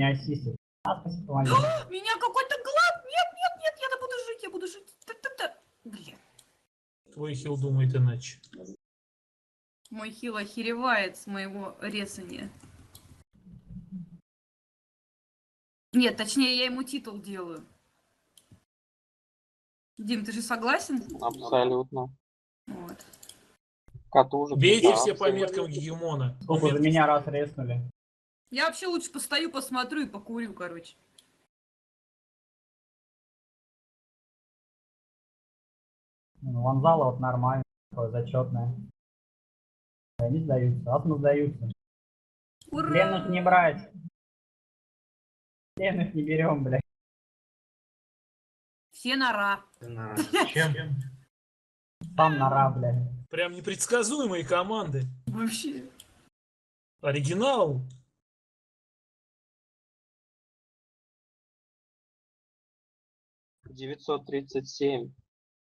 меня ассистит. Спасибо, помоги. Меня какой-то глад! Нет, нет, нет, я буду жить, я буду жить. Блин. Твой хил думает иначе. Мой хил охеревает с моего резания. Нет, точнее, я ему титул делаю. Дим, ты же согласен? Абсолютно. Вот. Катужек. Бейте да, все по абсолютно. меткам гегемона. Сколько за меня раз резнули. Я вообще лучше постою, посмотрю и покурю, короче. Ванзала вот нормально, такое зачетное. Они сдаются, асмы сдаются. Ура! Пленных не брать. Пленных не берем, блядь. Все нора. Чем? Сам нора, блядь. Прям непредсказуемые команды. Вообще. Оригинал. — 937.